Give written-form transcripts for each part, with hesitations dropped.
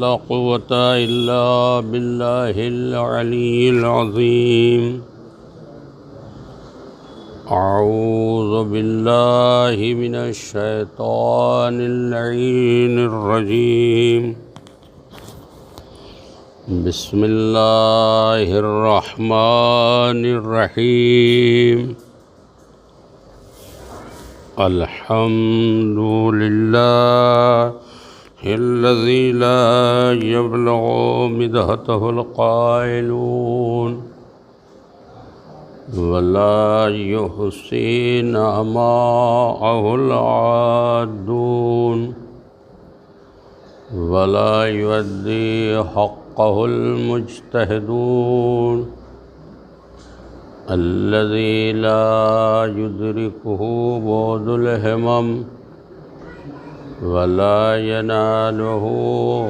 لا قوة إلا بالله العلي العظيم. أعوذ بالله من الشيطان اللعين الرجيم. بسم الله الرحمن الرحيم. الحمد لله الذي لا يبلغ مدحته القائلون ولا يحصي نعماءه العادون ولا يؤدي حقه المجتهدون الذي لا يدركه بعد الهمم ولا يناله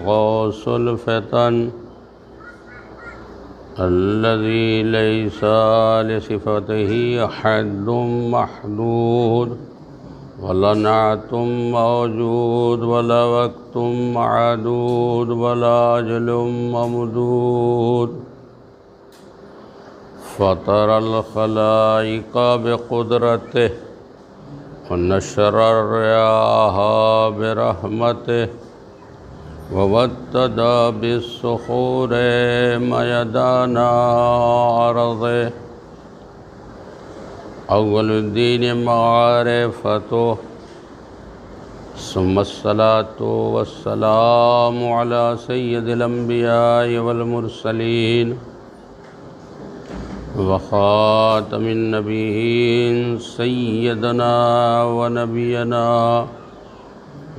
غوص الفتن الذي ليس لصفته حد محدود ولا نعت موجود ولا وقت معدود ولا أجل ممدود. فطر الخلائق بقدرته ونشر الرياح برحمته ووتد بالصخور ميدان أرضه. أول الدين معرفته ثم الصلاة والسلام على سيد الأنبياء والمرسلين وخاتم النبيين سيدنا ونبينا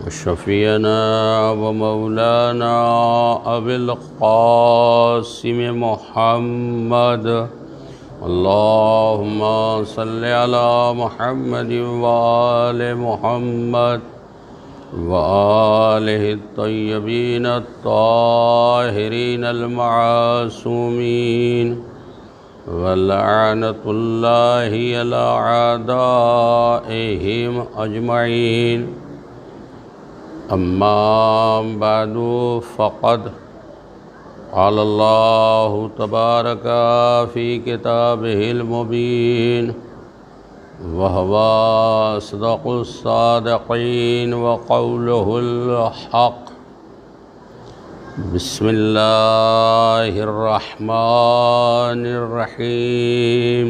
وشفينا ومولانا أبي القاسم محمد. اللهم صل على محمد وآل محمد وآله الطيبين الطاهرين المعصومين ولعنة الله على أعدائهم أجمعين. أما بعد فقد قال الله تبارك في كتابه المبين وهو أصدق الصادقين وقوله الحق. بسم الله الرحمن الرحيم.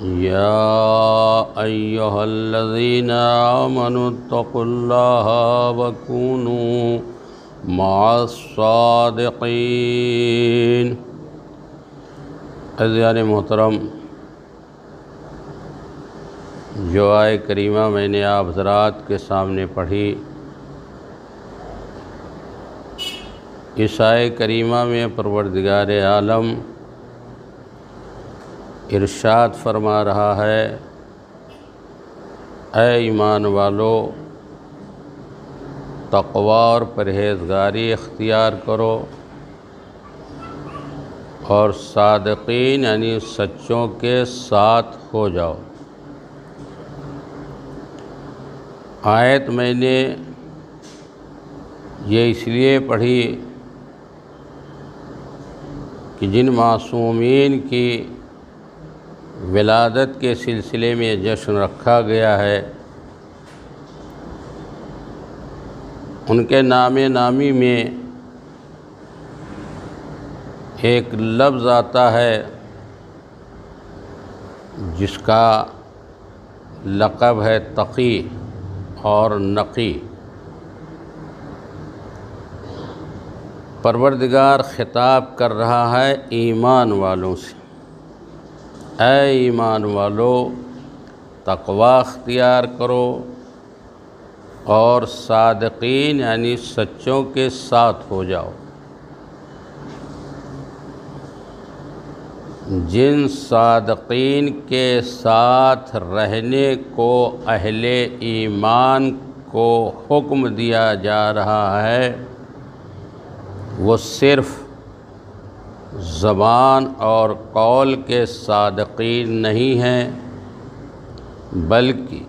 يا أيها الذين آمنوا اتقوا الله وكونوا مع الصادقين. عزیزان محترم، جو آیہ کریمہ میں نے آپ حضرات کے سامنے پڑھی، اس آیہ کریمہ میں پروردگار عالم ارشاد فرما رہا ہے، اے ایمان والو، تقوی اور پرہیزگاری اختیار کرو اور صادقین یعنی سچوں کے ساتھ ہو جاؤ. آیت میں نے یہ اس لیے پڑھی کہ جن معصومین کی ولادت کے سلسلے میں جشن رکھا گیا ہے، ان کے نام نامی میں ایک لفظ آتا ہے جس کا لقب ہے تقی اور نقی. پروردگار خطاب کر رہا ہے ایمان والوں سے، اے ایمان والو، تقوی اختیار کرو اور صادقین یعنی سچوں کے ساتھ ہو جاؤ. جن صادقین کے ساتھ رہنے کو اہل ایمان کو حکم دیا جا رہا ہے، وہ صرف زبان اور قول کے صادقین نہیں ہیں، بلکہ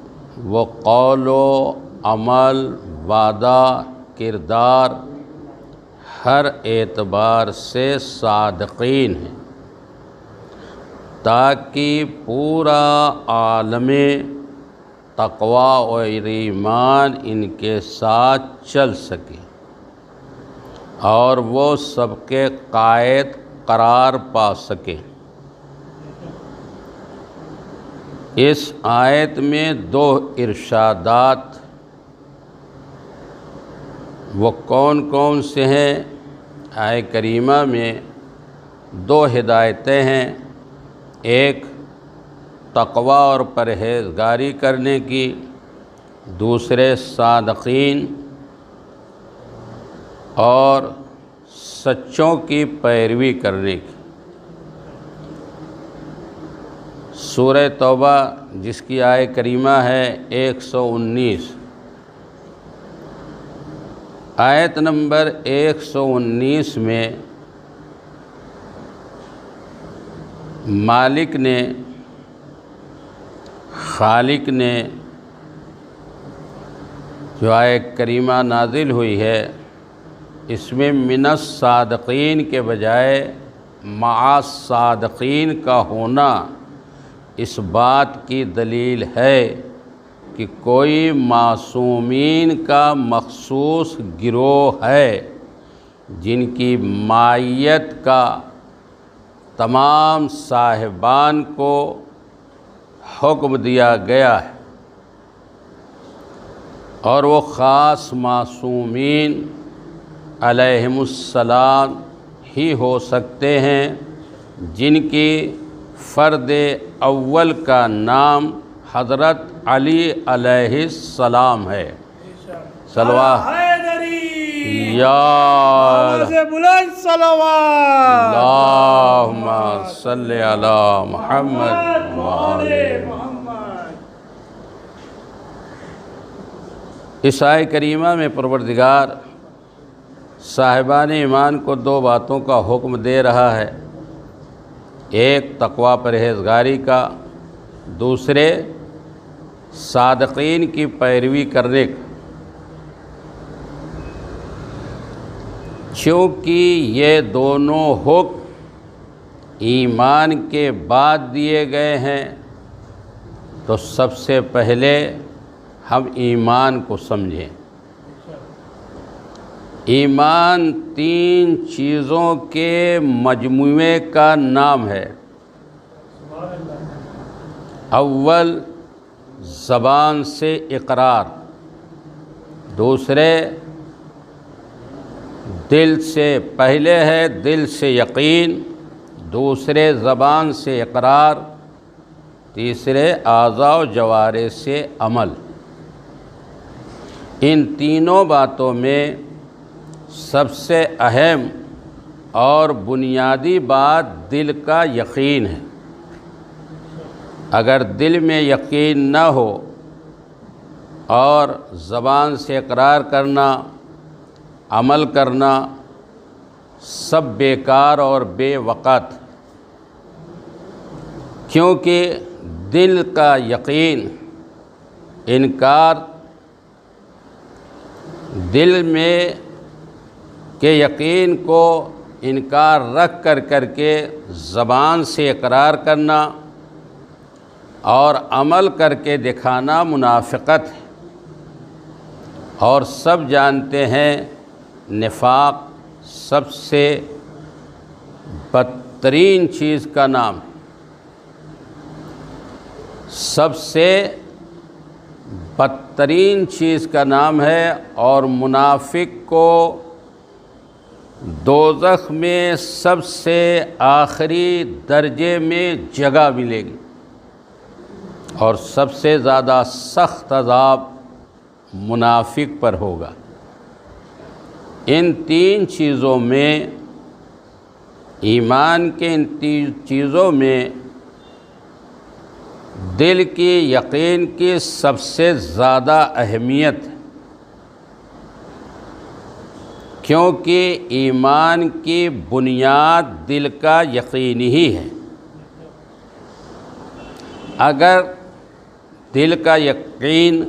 وہ قول و عمل وعدہ کردار ہر اعتبار سے صادقین ہیں، تاکہ پورا عالم تقویٰ اور ایمان ان کے ساتھ چل سکے اور وہ سب کے قائد قرار پا سکے۔ اس آیت میں دو ارشادات وہ کون کون سے ہیں؟ آیت کریمہ میں دو ہدایتیں ہیں، ایک تقویٰ اور پرہیزگاری کرنے کی، دوسرے صادقین اور سچوں کی پیروی کرنے کی۔ سورہ توبہ جس کی آیت کریمہ ہے 119، آیت نمبر 119 میں مالک نے، خالق نے جو آیت کریمہ نازل ہوئی ہے، اس میں من الصادقین کے بجائے مع الصادقین کا ہونا اس بات کی دلیل ہے کہ کوئی معصومین کا مخصوص گروہ ہے جن کی معیت کا تمام صاحبان کو حکم دیا گیا ہے، اور وہ خاص معصومین علیہم السلام ہی ہو سکتے ہیں جن کی فرد اول کا نام حضرت علی علیہ السلام ہے۔ صلوات یا بلند صلوات اللہم صلی علی محمد وآلہ محمد۔ اس آیت کریمہ میں پروردگار صاحبان ایمان کو دو باتوں کا حکم دے رہا ہے، ایک تقویٰ پرہیزگاری کا، دوسرے صادقین کی پیروی کرنے کا۔ چونکہ یہ دونوں حکم ایمان کے بعد دیے گئے ہیں تو سب سے پہلے ہم ایمان کو سمجھیں۔ ایمان تین چیزوں کے مجموعے کا نام ہے۔ اول زبان سے اقرار، دوسرے دل سے، پہلے ہے دل سے یقین، دوسرے زبان سے اقرار، تیسرے اعضاء و جوارح سے عمل۔ ان تینوں باتوں میں سب سے اہم اور بنیادی بات دل کا یقین ہے۔ اگر دل میں یقین نہ ہو اور زبان سے اقرار کرنا، عمل کرنا سب بیکار اور بے وقت، کیونکہ دل کا یقین انکار، دل میں کے یقین کو انکار رکھ کر کے زبان سے اقرار کرنا اور عمل کر کے دکھانا منافقت ہے، اور سب جانتے ہیں نفاق سب سے بدترین چیز کا نام ہے، سب سے بدترین چیز کا نام ہے، اور منافق کو دوزخ میں سب سے آخری درجے میں جگہ ملے گی، اور سب سے زیادہ سخت عذاب منافق پر ہوگا۔ ان تین چیزوں میں، ایمان کے ان تین چیزوں میں دل کی یقین کی سب سے زیادہ اہمیت ہے، کیونکہ ایمان کی بنیاد دل کا یقین ہی ہے۔ اگر دل کا یقین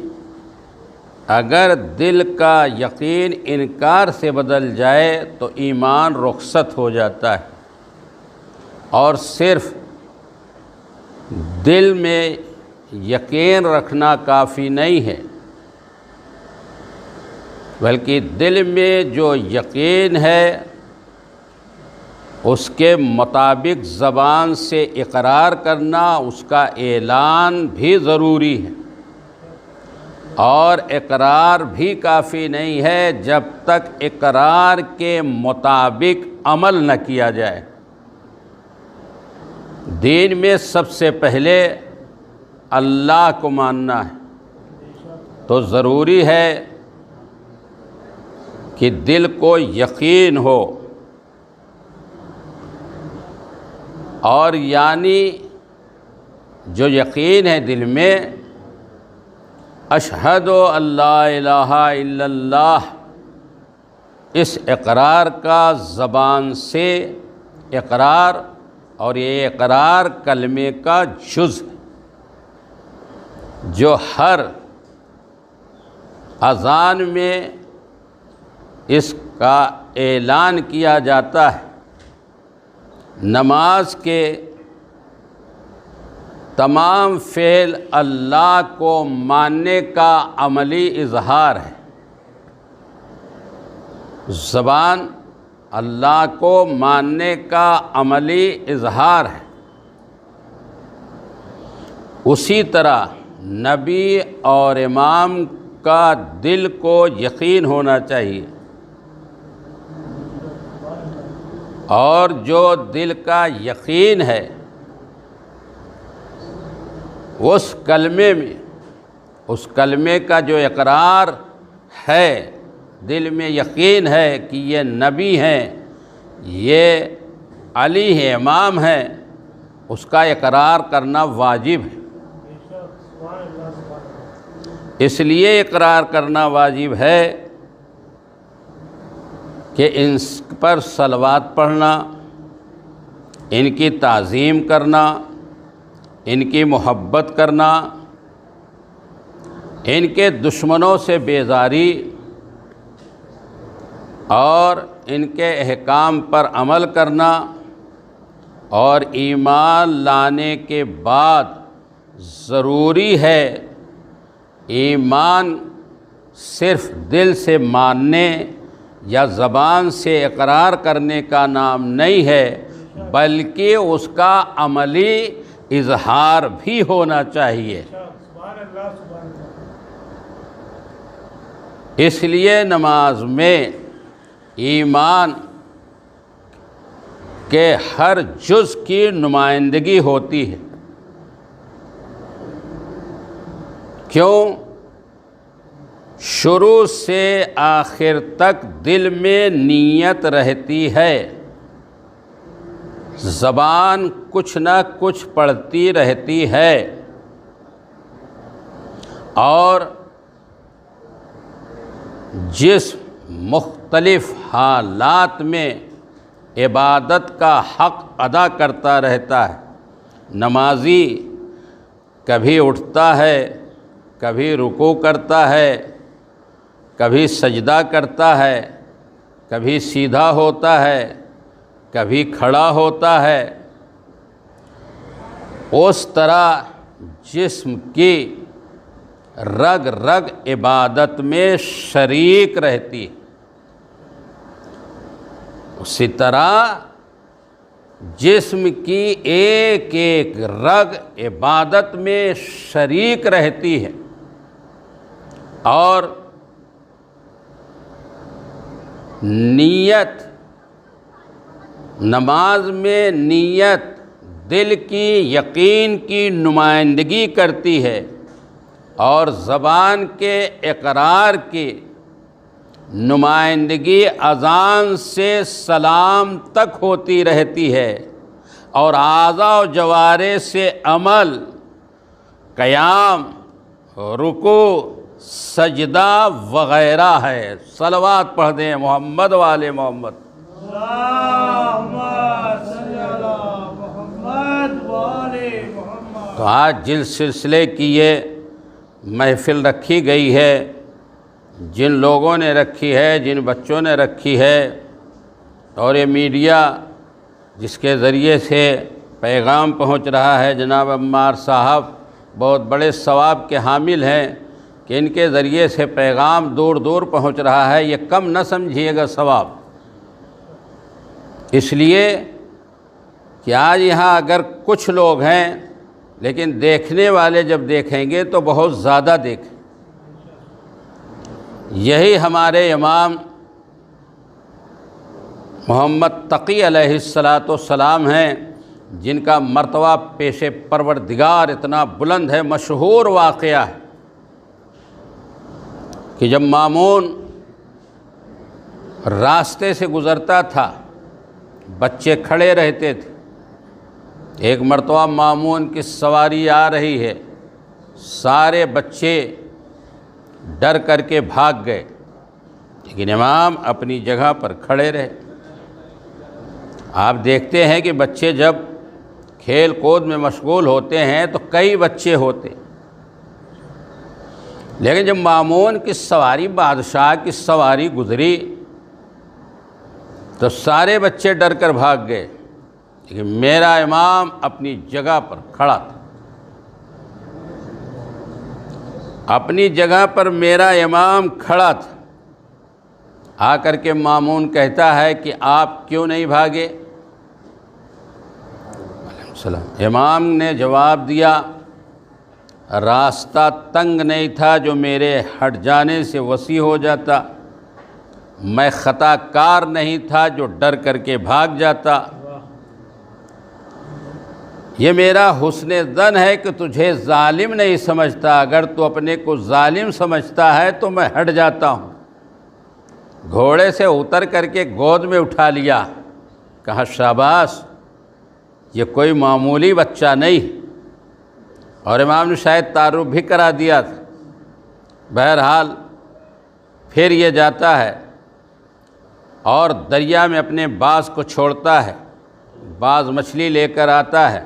اگر دل کا یقین انکار سے بدل جائے تو ایمان رخصت ہو جاتا ہے، اور صرف دل میں یقین رکھنا کافی نہیں ہے، بلکہ دل میں جو یقین ہے اس کے مطابق زبان سے اقرار کرنا، اس کا اعلان بھی ضروری ہے، اور اقرار بھی کافی نہیں ہے جب تک اقرار کے مطابق عمل نہ کیا جائے۔ دین میں سب سے پہلے اللہ کو ماننا ہے، تو ضروری ہے کہ دل کو یقین ہو، اور یعنی جو یقین ہے دل میں، اشہد ان لا الہ الا اللہ، اس اقرار کا زبان سے اقرار، اور یہ اقرار کلمے کا جز ہے جو ہر اذان میں اس کا اعلان کیا جاتا ہے۔ نماز کے تمام فعل اللہ کو ماننے کا عملی اظہار ہے۔ زبان اللہ کو ماننے کا عملی اظہار ہے، اسی طرح نبی اور امام کا دل کو یقین ہونا چاہیے، اور جو دل کا یقین ہے اس کلمے میں، اس کلمے کا جو اقرار ہے، دل میں یقین ہے کہ یہ نبی ہیں، یہ علی ہیں، امام ہیں، اس کا اقرار کرنا واجب ہے۔ اس لیے اقرار کرنا واجب ہے کہ ان پر صلوات پڑھنا، ان کی تعظیم کرنا، ان کی محبت کرنا، ان کے دشمنوں سے بیزاری اور ان کے احکام پر عمل کرنا، اور ایمان لانے کے بعد ضروری ہے، ایمان صرف دل سے ماننے یا زبان سے اقرار کرنے کا نام نہیں ہے، بلکہ اس کا عملی اظہار بھی ہونا چاہیے۔ اس لیے نماز میں ایمان کے ہر جز کی نمائندگی ہوتی ہے۔ کیوں؟ شروع سے آخر تک دل میں نیت رہتی ہے، زبان کچھ نہ کچھ پڑھتی رہتی ہے، اور جس مختلف حالات میں عبادت کا حق ادا کرتا رہتا ہے۔ نمازی کبھی اٹھتا ہے، کبھی رکوع کرتا ہے، کبھی سجدہ کرتا ہے، کبھی سیدھا ہوتا ہے، کبھی کھڑا ہوتا ہے، اس طرح جسم کی رگ رگ عبادت میں شریک رہتی ہے۔ اسی طرح جسم کی ایک ایک رگ عبادت میں شریک رہتی ہے، اور نیت، نماز میں نیت دل کی یقین کی نمائندگی کرتی ہے، اور زبان کے اقرار کی نمائندگی اذان سے سلام تک ہوتی رہتی ہے، اور اعضاء و جوارح سے عمل، قیام، رکوع، سجدہ وغیرہ ہے۔ صلوات پڑھ دیں محمد والے محمد۔ اللہم صلی علی محمد وآل محمد۔ تو آج جس سلسلے کی یہ محفل رکھی گئی ہے، جن لوگوں نے رکھی ہے، جن بچوں نے رکھی ہے، اور یہ میڈیا جس کے ذریعے سے پیغام پہنچ رہا ہے، جناب عمار صاحب بہت بڑے ثواب کے حامل ہیں کہ ان کے ذریعے سے پیغام دور دور پہنچ رہا ہے، یہ کم نہ سمجھیے گا ثواب۔ اس لیے کہ آج یہاں اگر کچھ لوگ ہیں، لیکن دیکھنے والے جب دیکھیں گے تو بہت زیادہ دیکھیں۔ یہی ہمارے امام محمد تقی علیہ السلام ہیں، جن کا مرتبہ پیش پروردگار اتنا بلند ہے۔ مشہور واقعہ ہے کہ جب مامون راستے سے گزرتا تھا، بچے کھڑے رہتے تھے۔ ایک مرتبہ مامون کی سواری آ رہی ہے، سارے بچے ڈر کر کے بھاگ گئے، لیکن امام اپنی جگہ پر کھڑے رہے۔ آپ دیکھتے ہیں کہ بچے جب کھیل کود میں مشغول ہوتے ہیں تو کئی بچے ہوتے، لیکن جب مامون کی سواری، بادشاہ کی سواری گزری تو سارے بچے ڈر کر بھاگ گئے، لیکن میرا امام اپنی جگہ پر کھڑا تھا۔ اپنی جگہ پر میرا امام کھڑا تھا۔ آ کر کے مامون کہتا ہے کہ آپ کیوں نہیں بھاگے؟ امام نے جواب دیا، راستہ تنگ نہیں تھا جو میرے ہٹ جانے سے وسیع ہو جاتا، میں خطا کار نہیں تھا جو ڈر کر کے بھاگ جاتا۔ یہ میرا حسن ظن ہے کہ تجھے ظالم نہیں سمجھتا، اگر تو اپنے کو ظالم سمجھتا ہے تو میں ہٹ جاتا ہوں۔ گھوڑے سے اتر کر کے گود میں اٹھا لیا، کہا شاباش، یہ کوئی معمولی بچہ نہیں، اور امام نے شاید تعارف بھی کرا دیا تھا۔ بہرحال پھر یہ جاتا ہے اور دریا میں اپنے باز کو چھوڑتا ہے، باز مچھلی لے کر آتا ہے۔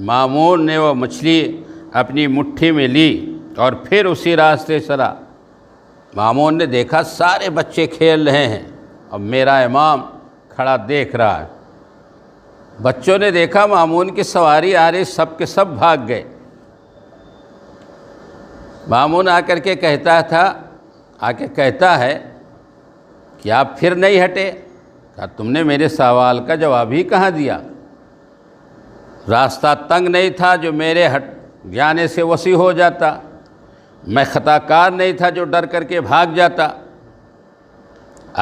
مامون نے وہ مچھلی اپنی مٹھی میں لی اور پھر اسی راستے چلا۔ مامون نے دیکھا سارے بچے کھیل رہے ہیں اور میرا امام کھڑا دیکھ رہا ہے۔ بچوں نے دیکھا مامون کی سواری آ رہی، سب کے سب بھاگ گئے۔ مامون آ کے کہتا ہے کہ آپ پھر نہیں ہٹے؟ کہا تم نے میرے سوال کا جواب ہی کہاں دیا؟ راستہ تنگ نہیں تھا جو میرے ہٹ جانے سے وسیع ہو جاتا، میں خطا کار نہیں تھا جو ڈر کر کے بھاگ جاتا۔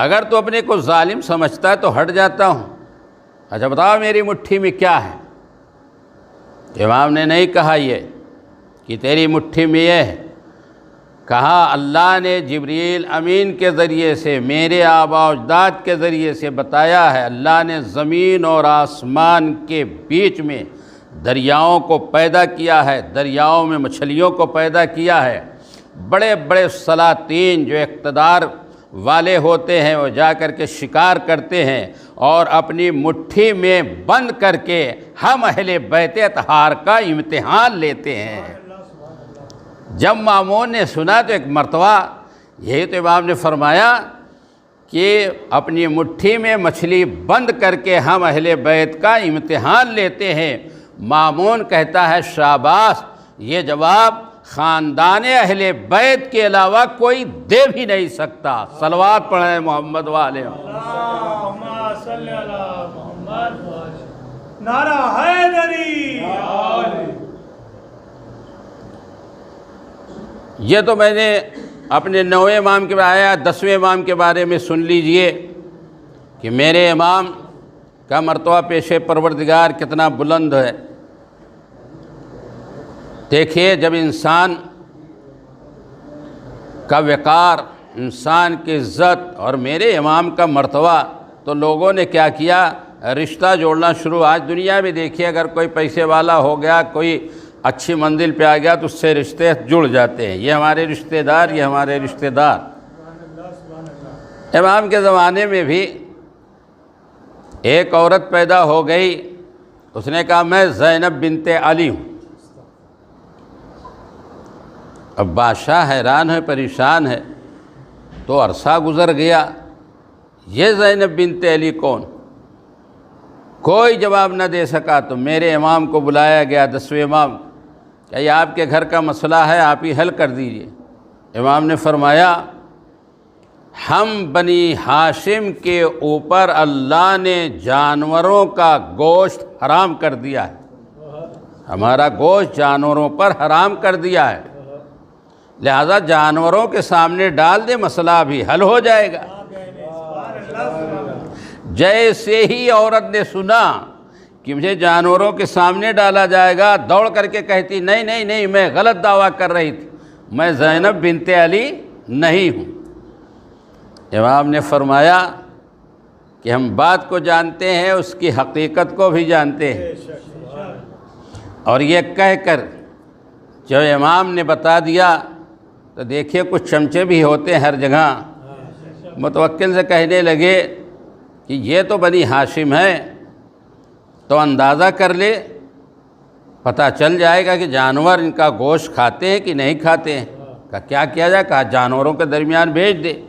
اگر تو اپنے کو ظالم سمجھتا ہے تو ہٹ جاتا ہوں۔ اچھا بتاؤ میری مٹھی میں کیا ہے؟ امام نے نہیں کہا یہ کہ تیری مٹھی میں یہ ہے، کہا اللہ نے جبریل امین کے ذریعے سے، میرے آباء و اجداد کے ذریعے سے بتایا ہے، اللہ نے زمین اور آسمان کے بیچ میں دریاؤں کو پیدا کیا ہے، دریاؤں میں مچھلیوں کو پیدا کیا ہے۔ بڑے بڑے سلاطین جو اقتدار والے ہوتے ہیں وہ جا کر کے شکار کرتے ہیں اور اپنی مٹھی میں بند کر کے ہم اہل بیت اطہار کا امتحان لیتے ہیں۔ جب مامون نے سنا تو ایک مرتبہ یہی تو امام نے فرمایا کہ اپنی مٹھی میں مچھلی بند کر کے ہم اہل بیت کا امتحان لیتے ہیں۔ مامون کہتا ہے شاباش، یہ جواب خاندان اہل بیت کے علاوہ کوئی دے بھی نہیں سکتا۔ صلوات پڑھیں محمد والے۔ اللہم صلی علی محمد۔ نعرہ حیدری۔ یہ تو میں نے اپنے 9ویں امام کے بارے آیا، 10ویں امام کے بارے میں سن لیجئے کہ میرے امام کا مرتبہ پیش پروردگار کتنا بلند ہے۔ دیکھیے جب انسان کا وقار، انسان کی عزت اور میرے امام کا مرتبہ، تو لوگوں نے کیا کیا، رشتہ جوڑنا شروع۔ آج دنیا میں دیکھیے اگر کوئی پیسے والا ہو گیا، کوئی اچھی منزل پہ آ گیا تو اس سے رشتے جڑ جاتے ہیں، یہ ہمارے رشتہ دار، یہ ہمارے رشتہ دار۔ امام کے زمانے میں بھی ایک عورت پیدا ہو گئی، اس نے کہا میں زینب بنت علی ہوں۔ اب بادشاہ حیران ہے، پریشان ہے، تو عرصہ گزر گیا، یہ زینب بنت علی کون؟ کوئی جواب نہ دے سکا۔ تو میرے امام کو بلایا گیا، 10ویں امام، کہ یہ آپ کے گھر کا مسئلہ ہے، آپ ہی حل کر دیجئے۔ امام نے فرمایا ہم بنی ہاشم کے اوپر اللہ نے جانوروں کا گوشت حرام کر دیا ہے، ہمارا گوشت جانوروں پر حرام کر دیا ہے، لہذا جانوروں کے سامنے ڈال دے، مسئلہ بھی حل ہو جائے گا۔ جیسے ہی عورت نے سنا کہ مجھے جانوروں کے سامنے ڈالا جائے گا، دوڑ کر کے کہتی نہیں نہیں نہیں، میں غلط دعویٰ کر رہی تھی، میں زینب بنت علی نہیں ہوں۔ امام نے فرمایا کہ ہم بات کو جانتے ہیں، اس کی حقیقت کو بھی جانتے ہیں، اور یہ کہہ کر جو امام نے بتا دیا تو دیکھیے کچھ چمچے بھی ہوتے ہیں ہر جگہ، متوکل سے کہنے لگے کہ یہ تو بنی ہاشم ہے، تو اندازہ کر لے، پتہ چل جائے گا کہ جانور ان کا گوشت کھاتے ہیں کہ نہیں کھاتے ہیں۔ کہا کیا کیا جائے؟ کہا جانوروں کے درمیان بھیج دے۔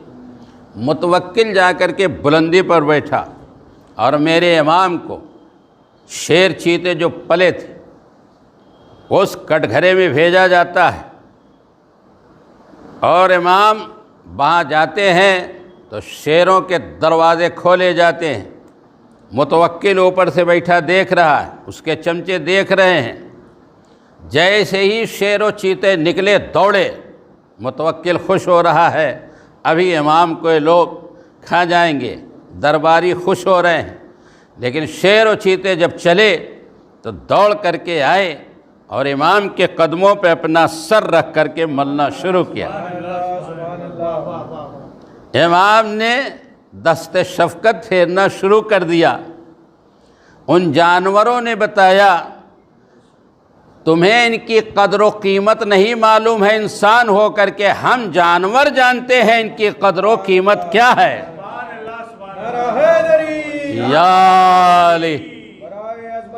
متوکل جا کر کے بلندی پر بیٹھا اور میرے امام کو شیر چیتے جو پلے تھے اس کٹگھرے میں بھیجا جاتا ہے، اور امام وہاں جاتے ہیں تو شیروں کے دروازے کھولے جاتے ہیں، متوکل اوپر سے بیٹھا دیکھ رہا ہے، اس کے چمچے دیکھ رہے ہیں، جیسے ہی شیر و چیتے نکلے دوڑے، متوکل خوش ہو رہا ہے، ابھی امام کو یہ لوگ کھا جائیں گے، درباری خوش ہو رہے ہیں، لیکن شیر و چیتے جب چلے تو دوڑ کر کے آئے اور امام کے قدموں پہ اپنا سر رکھ کر کے ملنا شروع کیا۔ امام نے دست شفقت پھیرنا شروع کر دیا۔ ان جانوروں نے بتایا تمہیں ان کی قدر و قیمت نہیں معلوم ہے، انسان ہو کر کے ہم جانور جانتے ہیں ان کی قدر و قیمت کیا ہے۔ یا علی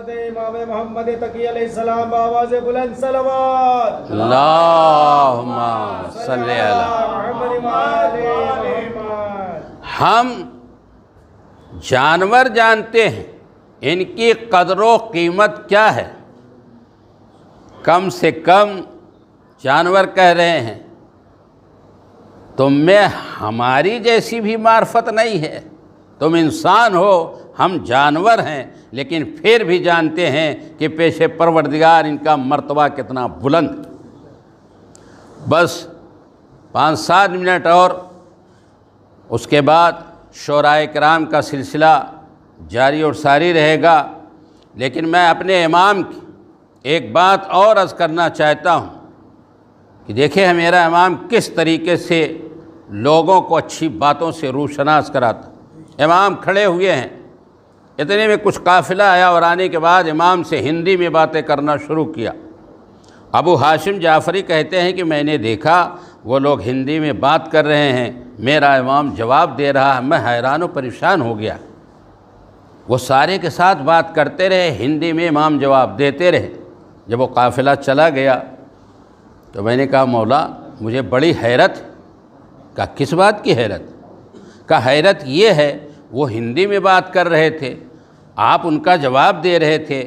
امام محمد تقی علیہ السلام بآواز بلند صلوات، اللہم صلی اللہ۔ ہم جانور جانتے ہیں ان کی قدر و قیمت کیا ہے، کم سے کم جانور کہہ رہے ہیں تم میں ہماری جیسی بھی معرفت نہیں ہے، تم انسان ہو، ہم جانور ہیں، لیکن پھر بھی جانتے ہیں کہ پیش پروردگار ان کا مرتبہ کتنا بلند۔ بس 5-7 منٹ اور اس کے بعد شورائے کرام کا سلسلہ جاری اور ساری رہے گا، لیکن میں اپنے امام کی ایک بات اور عرض کرنا چاہتا ہوں کہ دیکھیں میرا امام کس طریقے سے لوگوں کو اچھی باتوں سے روشناس کراتا۔ امام کھڑے ہوئے ہیں، اتنے میں کچھ قافلہ آیا اور آنے کے بعد امام سے ہندی میں باتیں کرنا شروع کیا۔ ابو ہاشم جعفری کہتے ہیں کہ میں نے دیکھا وہ لوگ ہندی میں بات کر رہے ہیں، میرا امام جواب دے رہا ہے، میں حیران و پریشان ہو گیا۔ وہ سارے کے ساتھ بات کرتے رہے، ہندی میں امام جواب دیتے رہے۔ جب وہ قافلہ چلا گیا تو میں نے کہا مولا مجھے بڑی حیرت۔ کہا کس بات کی حیرت؟ کہا حیرت یہ ہے وہ ہندی میں بات کر رہے تھے، آپ ان کا جواب دے رہے تھے،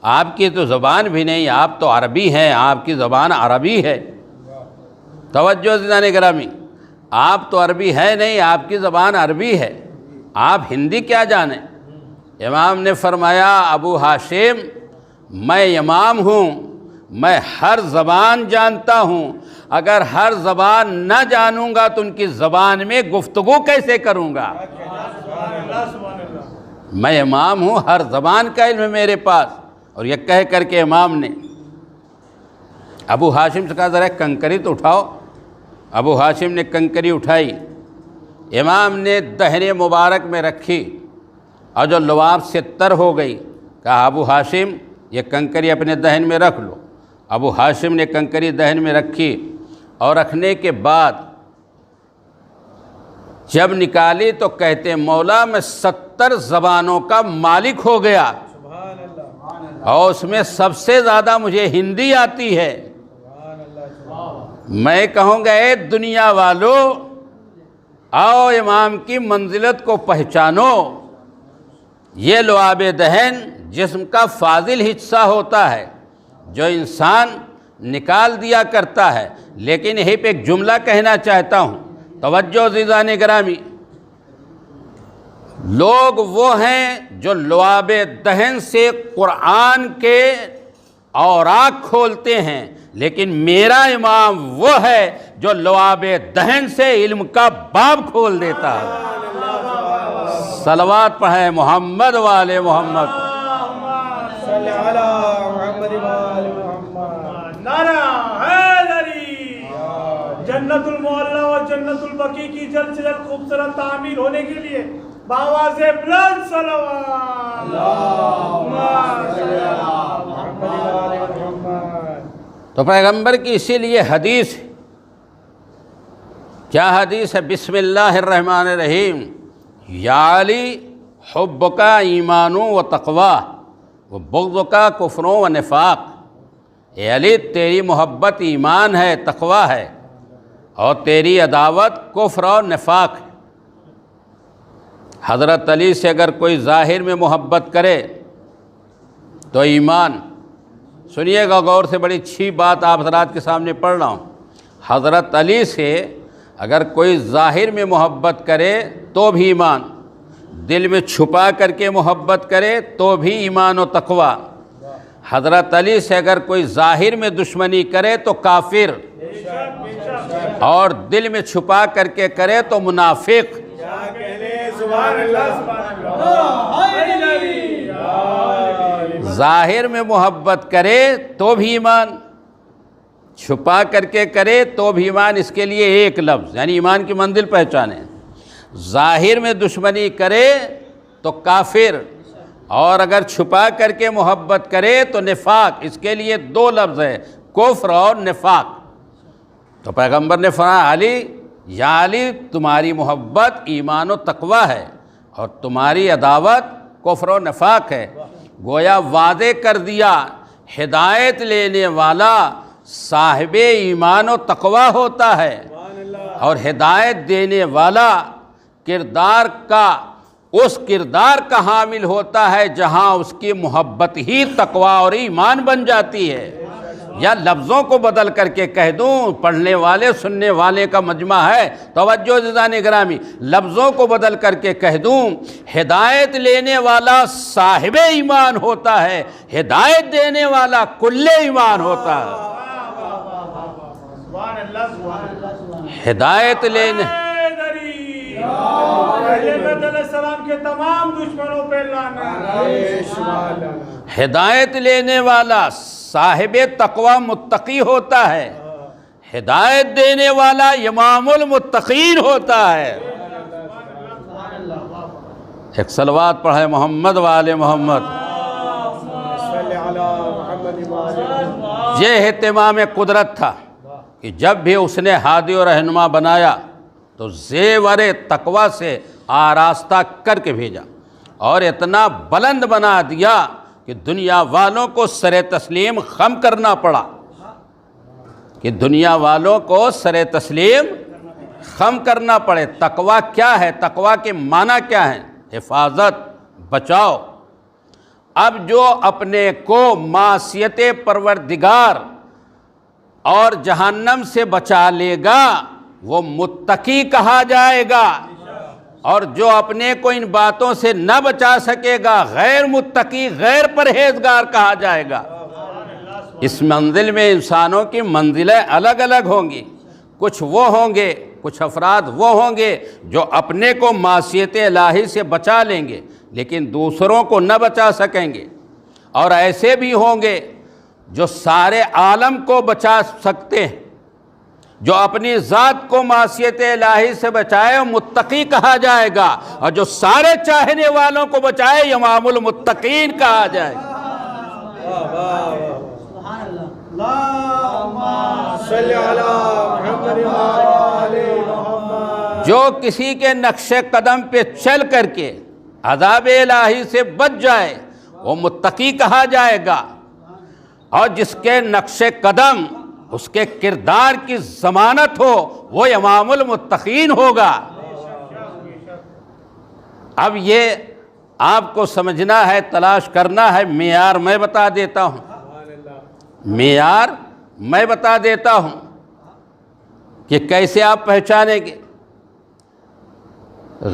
آپ کی تو زبان بھی نہیں، آپ تو عربی ہیں، آپ کی زبان عربی ہے۔ توجہ عزیزان گرامی، آپ تو عربی ہے نہیں، آپ کی زبان عربی ہے، آپ ہندی کیا جانیں؟ امام نے فرمایا ابو ہاشم میں امام ہوں، میں ہر زبان جانتا ہوں، اگر ہر زبان نہ جانوں گا تو ان کی زبان میں گفتگو کیسے کروں گا؟ میں امام ہوں، ہر زبان کا علم ہے میرے پاس۔ اور یہ کہہ کر کے امام نے ابو ہاشم سے کہا ذرا کنکری تو اٹھاؤ۔ ابو ہاشم نے کنکری اٹھائی، امام نے دہنے مبارک میں رکھی اور جو لعاب سے تر ہو گئی، کہا ابو ہاشم یہ کنکری اپنے دہن میں رکھ لو۔ ابو ہاشم نے کنکری دہن میں رکھی اور رکھنے کے بعد جب نکالی تو کہتے مولا میں 70 زبانوں کا مالک ہو گیا، اور اس میں سب سے زیادہ مجھے ہندی آتی ہے۔ میں کہوں گا اے دنیا والو، آؤ امام کی منزلت کو پہچانو۔ یہ لعاب دہن جسم کا فاضل حصہ ہوتا ہے جو انسان نکال دیا کرتا ہے، لیکن یہیں پہ ایک جملہ کہنا چاہتا ہوں، توجہ عزیزان گرامی۔ لوگ وہ ہیں جو لعاب دہن سے قرآن کے اوراق کھولتے ہیں، لیکن میرا امام وہ ہے جو لعاب دہن سے علم کا باب کھول دیتا ہے۔ صلوات پڑھیں محمد والے محمد۔ صلی علی محمد وآل محمد۔ نعرہ حیدری، جنت المعلی و جنت البقیع کی جلد سے جلد خوبصورت تعمیر ہونے کے لیے بآواز بلند صلوات۔ اللہم صلی علی محمد وآل محمد۔ تو پیغمبر کی اسی لیے حدیث، کیا حدیث ہے؟ بسم اللہ الرحمن الرحیم، یا علی حبک ایمان و تقوی و بغضک کفر و نفاق۔ اے علی تیری محبت ایمان ہے، تقوی ہے، اور تیری عداوت کفر اور نفاق ہے۔ حضرت علی سے اگر کوئی ظاہر میں محبت کرے تو ایمان، سنیے گا غور سے، بڑی اچھی بات آپ حضرات کے سامنے پڑھ رہا ہوں۔ حضرت علی سے اگر کوئی ظاہر میں محبت کرے تو بھی ایمان، دل میں چھپا کر کے محبت کرے تو بھی ایمان و تقوی۔ حضرت علی سے اگر کوئی ظاہر میں دشمنی کرے تو کافر، اور دل میں چھپا کر کے کرے تو منافق۔ سبحان اللہ۔ ظاہر میں محبت کرے تو بھی ایمان، چھپا کر کے کرے تو بھی ایمان۔ اس کے لیے ایک لفظ، یعنی ایمان کی منزل پہچانے۔ ظاہر میں دشمنی کرے تو کافر، اور اگر چھپا کر کے محبت کرے تو نفاق۔ اس کے لیے دو لفظ ہے، کفر اور نفاق۔ تو پیغمبر نے فرمایا علی، یا علی تمہاری محبت ایمان و تقوی ہے، اور تمہاری عداوت کفر و نفاق ہے۔ گویا واضح کر دیا، ہدایت لینے والا صاحب ایمان و تقوی ہوتا ہے، اور ہدایت دینے والا کردار کا، اس کردار کا حامل ہوتا ہے جہاں اس کی محبت ہی تقوی اور ایمان بن جاتی ہے۔ یا لفظوں کو بدل کر کے کہہ دوں، پڑھنے والے سننے والے کا مجمع ہے، توجہ عزیزان گرامی، لفظوں کو بدل کر کے کہہ دوں، ہدایت لینے والا صاحب ایمان ہوتا ہے، ہدایت دینے والا کل ایمان ہوتا ہے۔ سبحان اللہ، سبحان اللہ۔ ہدایت لینے، علیہ السلام کے تمام دشمنوں پہ لعنت۔ ہدایت لینے والا صاحب تقوی متقی ہوتا ہے، ہدایت دینے والا امام المتقین ہوتا ہے۔ ایک صلوات پڑھے محمد والے محمد۔ صلی علی محمد وآل محمد۔ یہ اہتمام قدرت تھا کہ جب بھی اس نے ہادی و رہنما بنایا تو زیور تقوی سے آراستہ کر کے بھیجا، اور اتنا بلند بنا دیا کہ دنیا والوں کو سر تسلیم خم کرنا پڑا، کہ دنیا والوں کو سر تسلیم خم کرنا پڑے۔ تقوی کیا ہے؟ تقوی کے معنی کیا ہیں؟ حفاظت، بچاؤ۔ اب جو اپنے کو معصیت پروردگار اور جہنم سے بچا لے گا وہ متقی کہا جائے گا، اور جو اپنے کو ان باتوں سے نہ بچا سکے گا غیر متقی، غیر پرہیزگار کہا جائے گا۔ اس منزل میں انسانوں کی منزلیں الگ الگ ہوں گی۔ کچھ وہ ہوں گے، کچھ افراد وہ ہوں گے جو اپنے کو معصیت الہی سے بچا لیں گے لیکن دوسروں کو نہ بچا سکیں گے، اور ایسے بھی ہوں گے جو سارے عالم کو بچا سکتے ہیں۔ جو اپنی ذات کو معصیت الہی سے بچائے وہ متقی کہا جائے گا، اور جو سارے چاہنے والوں کو بچائے امام المتقین کہا جائے گا۔ صلی علی محمد وآل محمد۔ جو کسی کے نقش قدم پہ چل کر کے عذاب الہی سے بچ جائے وہ متقی کہا جائے گا، اور جس کے نقش قدم اس کے کردار کی ضمانت ہو وہ امام المتقین ہوگا۔ اب یہ آپ کو سمجھنا ہے، تلاش کرنا ہے، معیار میں بتا دیتا ہوں، معیار میں بتا دیتا ہوں کہ کیسے آپ پہچانیں گے۔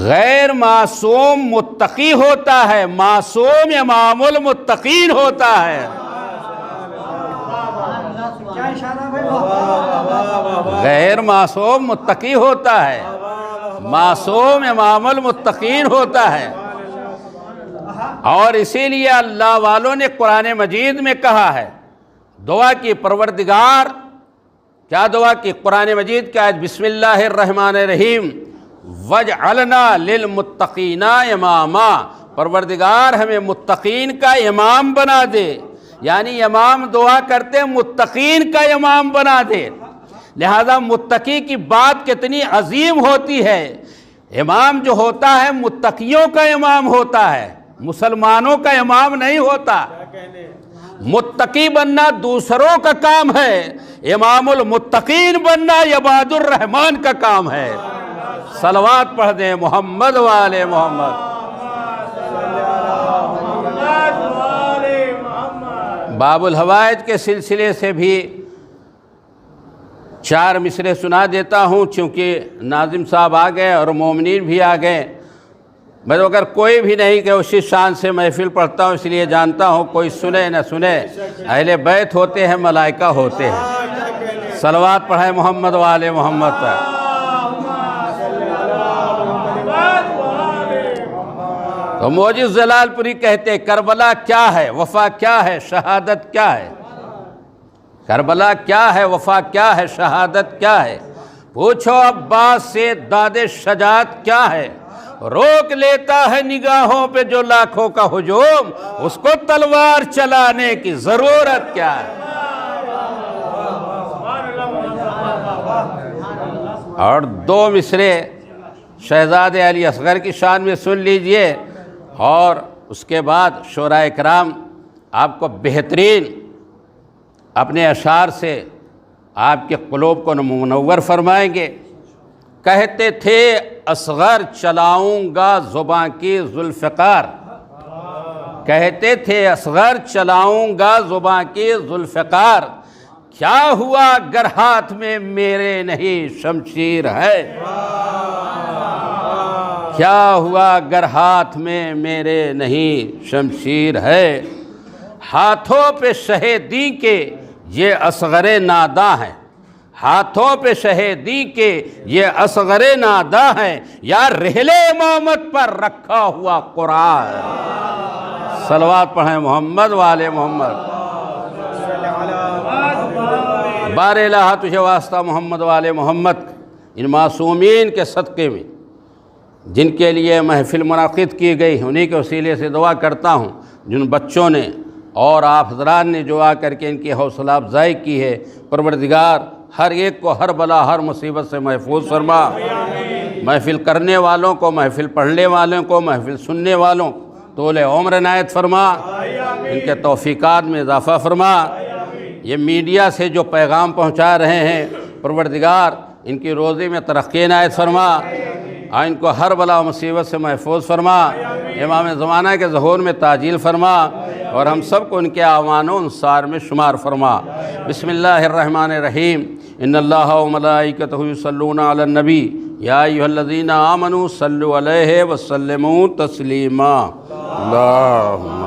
غیر معصوم متقی ہوتا ہے، معصوم امام المتقین ہوتا ہے۔ غیر معصوم متقی ہوتا ہے، معصوم امام المتقین ہوتا ہے۔ اور اسی لیے اللہ والوں نے قرآن مجید میں کہا ہے، دعا کی پروردگار، کیا دعا کی؟ قرآن مجید کا بسم اللہ الرحمن الرحیم، وَاجْعَلْنَا لِلْمُتَّقِينَ إِمَامًا، پروردگار ہمیں متقین کا امام بنا دے۔ یعنی امام دعا کرتے متقین کا امام بنا دے۔ لہذا متقی کی بات کتنی عظیم ہوتی ہے۔ امام جو ہوتا ہے متقیوں کا امام ہوتا ہے، مسلمانوں کا امام نہیں ہوتا۔ متقی بننا دوسروں کا کام ہے، امام المتقین بننا عباد الرحمن کا کام ہے۔ صلوات پڑھ دیں محمد والے محمد۔ باب الحوائج کے سلسلے سے بھی 4 مصرے سنا دیتا ہوں، چونکہ ناظم صاحب آ گئے اور مومنین بھی آ گئے۔ میں تو اگر کوئی بھی نہیں کہ اسی شان سے محفل پڑھتا ہوں، اس لیے جانتا ہوں کوئی سنے نہ سنے، اہل بیت ہوتے ہیں، ملائکہ ہوتے ہیں۔ صلوات پڑھیں محمد والے محمد پر۔ تو موجز جلال پوری کہتے کربلا کیا ہے، وفا کیا ہے، شہادت کیا ہے؟ کربلا کیا ہے، وفا کیا ہے، شہادت کیا ہے؟ پوچھو عباس سے داد شجاعت کیا ہے؟ روک لیتا ہے نگاہوں پہ جو لاکھوں کا ہجوم، اس کو تلوار چلانے کی ضرورت کیا ہے؟ اور 2 مصرے شہزادے علی اصغر کی شان میں سن لیجئے، اور اس کے بعد شعراء کرام آپ کو بہترین اپنے اشعار سے آپ کے قلوب کو منور فرمائیں گے۔ کہتے تھے اصغر چلاؤں گا زباں کی ذوالفقار، کہتے تھے اصغر چلاؤں گا زباں کی ذوالفقار، کیا ہوا گر ہاتھ میں میرے نہیں شمشیر ہے؟ کیا ہوا گر ہاتھ میں میرے نہیں شمشیر ہے؟ ہاتھوں پہ شہیدی کے یہ اصغر ناداں ہیں، ہاتھوں پہ شہیدی کے یہ اصغر ناداں ہیں، یا رحلِ امامت پر رکھا ہوا قرآن۔ صلوات پڑھیں محمد والے محمد۔ بار الہ تجھے واسطہ محمد والے محمد، ان معصومین کے صدقے میں جن کے لیے محفل منعقد کی گئی، انہی کے وسیلے سے دعا کرتا ہوں جن بچوں نے اور آپ حضرات نے جو آ کر کے ان کی حوصلہ افزائی کی ہے، پروردگار ہر ایک کو ہر بلا ہر مصیبت سے محفوظ فرما۔ محفل کرنے والوں کو، محفل پڑھنے والوں کو، محفل سننے والوں طول عمر عنایت فرما، ان کے توفیقات میں اضافہ فرما۔ یہ میڈیا سے جو پیغام پہنچا رہے ہیں، پروردگار ان کی روزی میں ترقی عنایت فرما، ان کو ہر بلا و مصیبت سے محفوظ فرما، امام زمانہ کے ظہور میں تعجیل فرما، اور ہم سب کو ان کے اعوان و انصار میں شمار فرما۔ بسم اللہ الرحمن الرحیم۔ ان اللہ و ملائکتہ یصلون علی النبی یا ایھا الذین آمنوا صلوا علیہ وسلموا تسلیما۔ اللہم